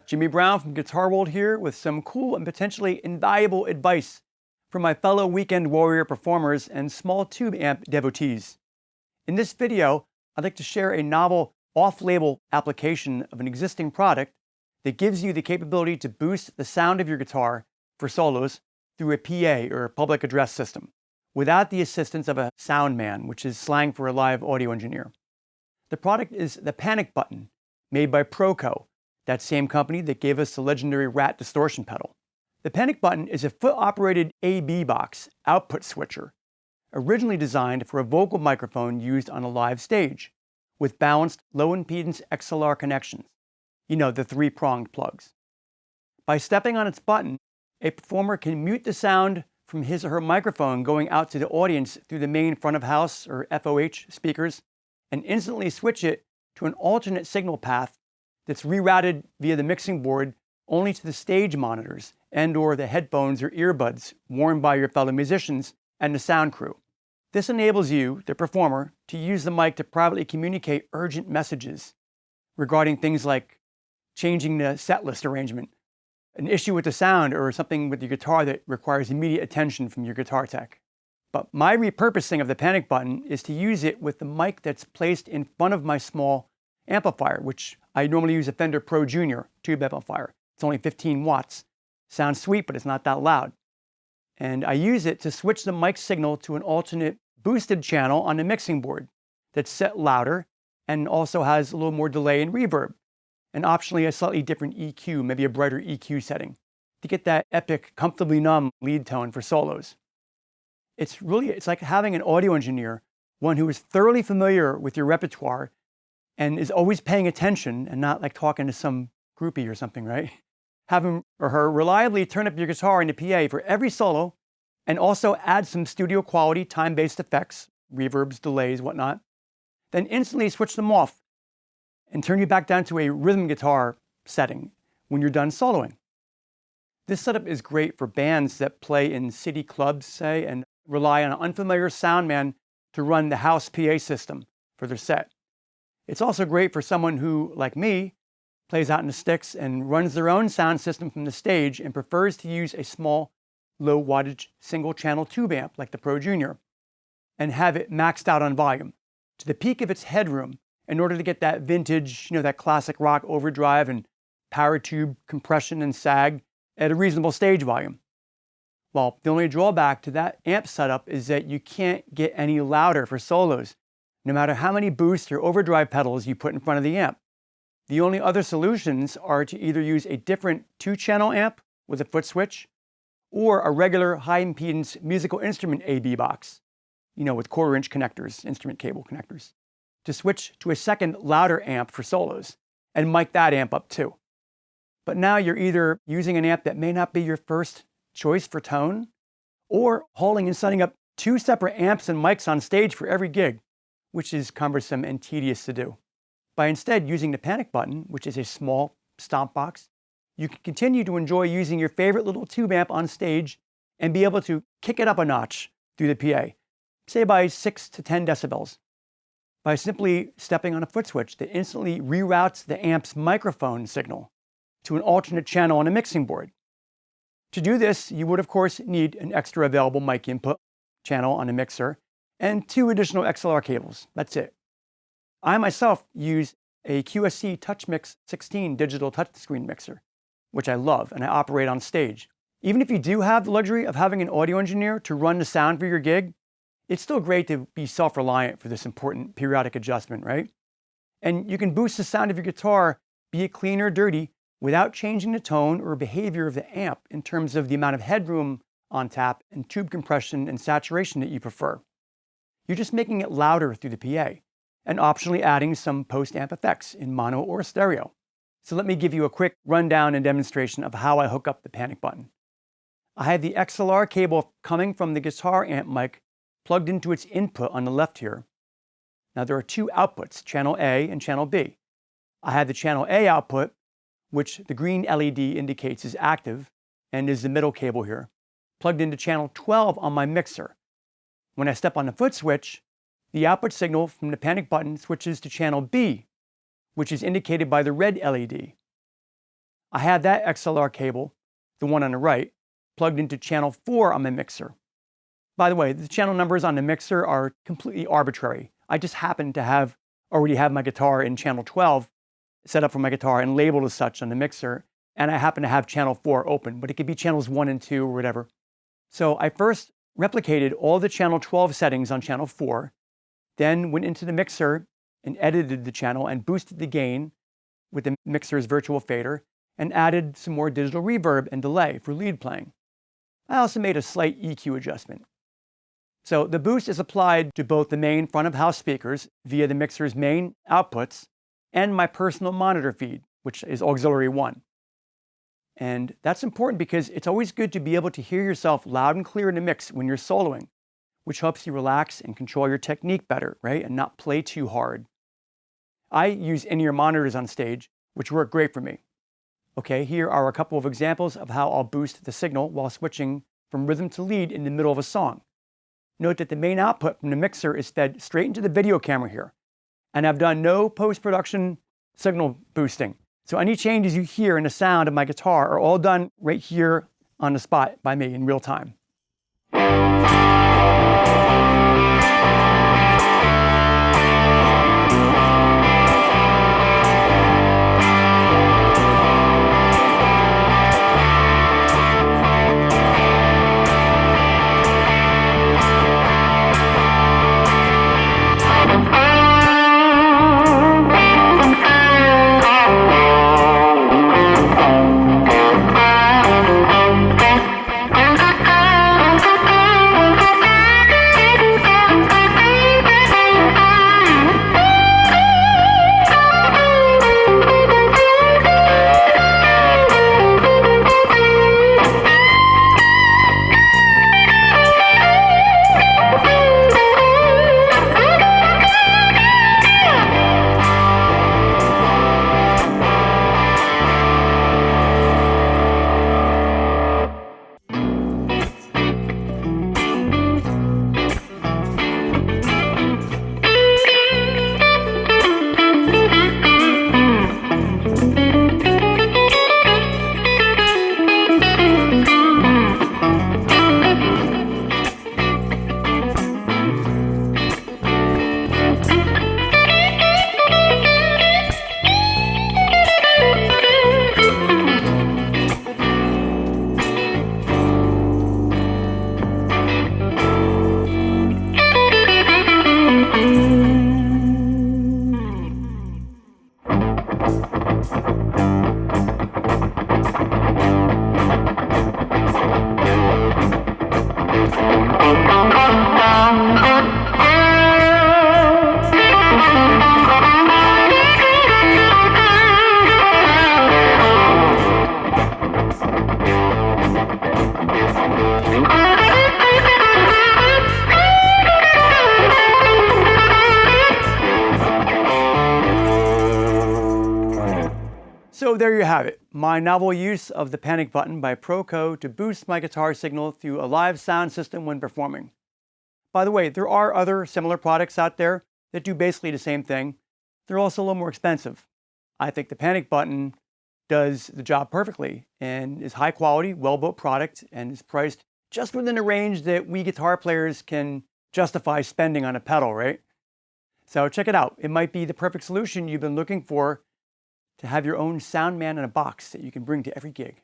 Jimmy Brown from Guitar World here with some cool and potentially invaluable advice for my fellow Weekend Warrior performers and small tube amp devotees. In this video, I'd like to share a novel off-label application of an existing product that gives you the capability to boost the sound of your guitar for solos through a PA or public address system without the assistance of a sound man, which is slang for a live audio engineer. The product is the Panic Button, made by Proco, that same company that gave us the legendary Rat distortion pedal. The Panic Button is a foot-operated AB box output switcher, originally designed for a vocal microphone used on a live stage, with balanced low-impedance XLR connections. You know, the three-pronged plugs. By stepping on its button, a performer can mute the sound from his or her microphone going out to the audience through the main front-of-house or FOH speakers and instantly switch it to an alternate signal path that's rerouted via the mixing board only to the stage monitors and/or the headphones or earbuds worn by your fellow musicians and the sound crew. This enables you, the performer, to use the mic to privately communicate urgent messages regarding things like changing the set list arrangement, an issue with the sound, or something with your guitar that requires immediate attention from your guitar tech. But my repurposing of the Panic Button is to use it with the mic that's placed in front of my small amplifier, which I normally use a Fender Pro Junior tube amplifier. It's only 15 watts. Sounds sweet, but it's not that loud. And I use it to switch the mic signal to an alternate boosted channel on the mixing board that's set louder and also has a little more delay and reverb, and optionally a slightly different EQ, maybe a brighter EQ setting, to get that epic, comfortably numb lead tone for solos. It's like having an audio engineer, one who is thoroughly familiar with your repertoire and is always paying attention and not like talking to some groupie or something, right? Have him or her reliably turn up your guitar in the PA for every solo and also add some studio quality time-based effects, reverbs, delays, whatnot. Then instantly switch them off and turn you back down to a rhythm guitar setting when you're done soloing. This setup is great for bands that play in city clubs, say, and rely on an unfamiliar sound man to run the house PA system for their set. It's also great for someone who, like me, plays out in the sticks and runs their own sound system from the stage and prefers to use a small, low wattage single channel tube amp like the Pro Junior and have it maxed out on volume to the peak of its headroom in order to get that vintage, that classic rock overdrive and power tube compression and sag at a reasonable stage volume. Well, the only drawback to that amp setup is that you can't get any louder for solos, no matter how many boost or overdrive pedals you put in front of the amp. The only other solutions are to either use a different 2-channel amp with a foot switch or a regular high-impedance musical instrument AB box, with quarter-inch connectors, instrument cable connectors, to switch to a second louder amp for solos and mic that amp up too. But now you're either using an amp that may not be your first choice for tone or hauling and setting up 2 separate amps and mics on stage for every gig, which is cumbersome and tedious to do. By instead using the Panic Button, which is a small stomp box, you can continue to enjoy using your favorite little tube amp on stage and be able to kick it up a notch through the PA, say by 6 to 10 decibels, by simply stepping on a foot switch that instantly reroutes the amp's microphone signal to an alternate channel on a mixing board. To do this, you would of course need an extra available mic input channel on a mixer and 2 additional XLR cables. That's it. I myself use a QSC TouchMix 16 digital touchscreen mixer, which I love and I operate on stage. Even if you do have the luxury of having an audio engineer to run the sound for your gig, it's still great to be self-reliant for this important periodic adjustment, right? And you can boost the sound of your guitar, be it clean or dirty, without changing the tone or behavior of the amp in terms of the amount of headroom on tap and tube compression and saturation that you prefer. You're just making it louder through the PA and optionally adding some post-amp effects in mono or stereo. So let me give you a quick rundown and demonstration of how I hook up the Panic Button. I have the XLR cable coming from the guitar amp mic plugged into its input on the left here. Now there are 2 outputs, channel A and channel B. I have the channel A output, which the green LED indicates is active and is the middle cable here, plugged into channel 12 on my mixer. When I step on the foot switch, the output signal from the Panic Button switches to channel B, which is indicated by the red LED. I have that XLR cable, the one on the right, plugged into channel 4 on my mixer. By the way, the channel numbers on the mixer are completely arbitrary. I just happen to already have my guitar in channel 12 set up for my guitar and labeled as such on the mixer, and I happen to have channel 4 open, but it could be channels 1 and 2 or whatever. So I first replicated all the channel 12 settings on channel 4, then went into the mixer and edited the channel and boosted the gain with the mixer's virtual fader and added some more digital reverb and delay for lead playing. I also made a slight EQ adjustment. So the boost is applied to both the main front of house speakers via the mixer's main outputs and my personal monitor feed, which is auxiliary 1. And that's important because it's always good to be able to hear yourself loud and clear in the mix when you're soloing, which helps you relax and control your technique better, right? And not play too hard. I use in-ear monitors on stage, which work great for me. Okay, here are a couple of examples of how I'll boost the signal while switching from rhythm to lead in the middle of a song. Note that the main output from the mixer is fed straight into the video camera here, and I've done no post-production signal boosting. So any changes you hear in the sound of my guitar are all done right here on the spot by me in real time. So there you have it, my novel use of the panic button by Proco to boost my guitar signal through a live sound system when performing. By the way, there are other similar products out there that do basically the same thing. They're also a little more expensive. I think the panic button does the job perfectly and is high quality, well-built product and is priced just within a range that we guitar players can justify spending on a pedal, right? So check it out. It might be the perfect solution you've been looking for to have your own sound man in a box that you can bring to every gig.